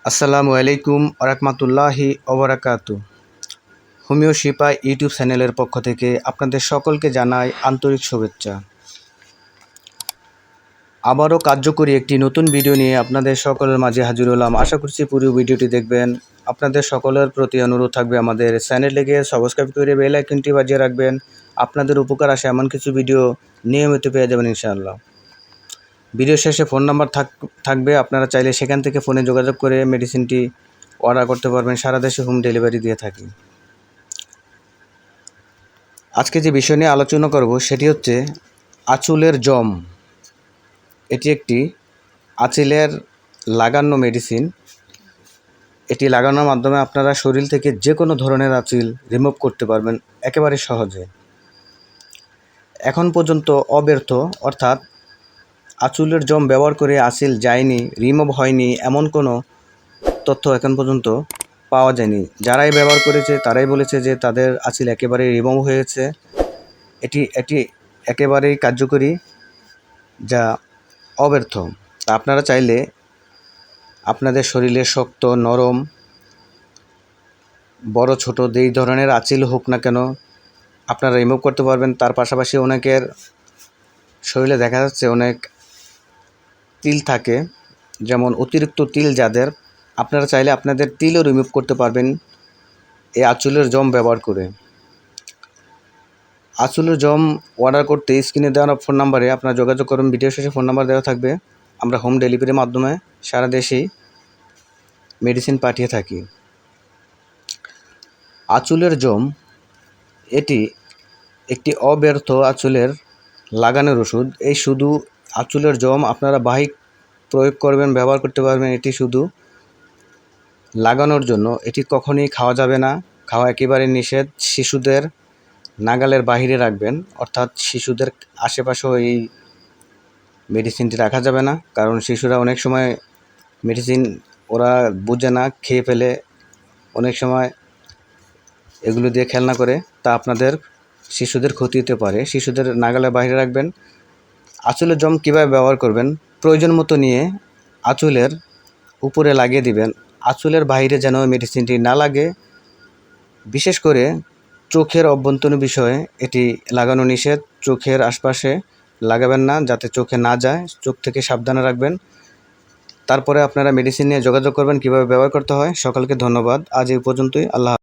আসসালামু আলাইকুম ওরহমাতুল্লাহি ওবারাকাতু। হোমিও শিপা ইউটিউব চ্যানেলের পক্ষ থেকে আপনাদের সকলকে জানাই আন্তরিক শুভেচ্ছা। আবারও কার্যকরী একটি নতুন ভিডিও নিয়ে আপনাদের সকলের মাঝে হাজির হলাম। আশা করছি পুরো ভিডিওটি দেখবেন। আপনাদের সকলের প্রতি অনুরোধ থাকবে আমাদের চ্যানেলটিকে সাবস্ক্রাইব করে বেল আইকনটি বাজিয়ে রাখবেন। আপনাদের উপকার আসে এমন কিছু ভিডিও নিয়মিত পেয়ে যাবেন ইনশাআল্লাহ। ভিডিও শেষে ফোন নাম্বার থাকবে, আপনারা চাইলে সেখান থেকে ফোনে যোগাযোগ করে মেডিসিনটি অর্ডার করতে পারবেন। সারা দেশে হোম ডেলিভারি দিয়ে থাকি। আজকে যে বিষয় নিয়ে আলোচনা করব সেটি হচ্ছে আঁচলের জম। এটি একটি আঁচলের লাগানো মেডিসিন। এটি লাগানোর মাধ্যমে আপনারা শরীর থেকে যে কোনো ধরনের আঁচল রিমুভ করতে পারবেন একেবারে সহজে। এখন পর্যন্ত অব্যর্থ অর্থাৎ আঁচলের জম ব্যবহার করে আঁচল যায়নি, রিমুভ হয়নি এমন কোনো তথ্য এখন পর্যন্ত পাওয়া যায়নি। যারাই ব্যবহার করেছে তারাই বলেছে যে তাদের আঁচল একেবারে রিমুভ হয়েছে। এটি একেবারেই কার্যকরী, যা অব্যর্থ। আপনারা চাইলে আপনাদের শরীরে শক্ত, নরম, বড় ছোট যেই ধরনের আঁচল হোক না কেন আপনারা রিমুভ করতে পারবেন। তার পাশাপাশি অনেকের শরীরে দেখা যাচ্ছে অনেক তিল থাকে, যেমন অতিরিক্ত তিল যাদের, আপনারা চাইলে আপনাদের তিলও রিমুভ করতে পারবেন এই আঁচলের জম ব্যবহার করে। আঁচলের জম অর্ডার করতে স্ক্রিনে দেওয়া ফোন নাম্বারে আপনারা যোগাযোগ করুন। ভিডিও শেষে ফোন নাম্বার দেওয়া থাকবে। আমরা হোম ডেলিভারির মাধ্যমে সারা দেশেই মেডিসিন পাঠিয়ে থাকি। আঁচলের জম এটি একটি অব্যর্থ আঁচলের লাগানোর ওষুধ। এই শুধু আঁচলের জম আপনারা বাহিক প্রয়োগ করবেন, ব্যবহার করতে পারবেন। এটি শুধু লাগানোর জন্য, এটি কখনোই খাওয়া যাবে না, খাওয়া একেবারে নিষেধ। শিশুদের নাগালের বাহিরে রাখবেন, অর্থাৎ শিশুদের আশেপাশেও এই মেডিসিনটি রাখা যাবে না, কারণ শিশুরা অনেক সময় মেডিসিন ওরা বুঝে না, খেয়ে ফেলে, অনেক সময় এগুলো দিয়ে খেলনা করে, তা আপনাদের শিশুদের ক্ষতি হতে পারে। শিশুদের নাগালের বাইরে রাখবেন। আঁচলের জম কীভাবে ব্যবহার করবেন, প্রয়োজন মতো নিয়ে আঁচলের উপরে লাগিয়ে দিবেন। আঁচলের বাইরে যেন মেডিসিনটি না লাগে। বিশেষ করে চোখের অভ্যন্তরীণ বিষয়ে এটি লাগানো নিষেধ। চোখের আশপাশে লাগাবেন না, যাতে চোখে না যায়। চোখ থেকে সাবধানে রাখবেন। তারপরে আপনারা মেডিসিন নিয়ে যোগাযোগ করবেন কীভাবে ব্যবহার করতে হয়। সকলকে ধন্যবাদ। আজ এই পর্যন্তই। আল্লাহ।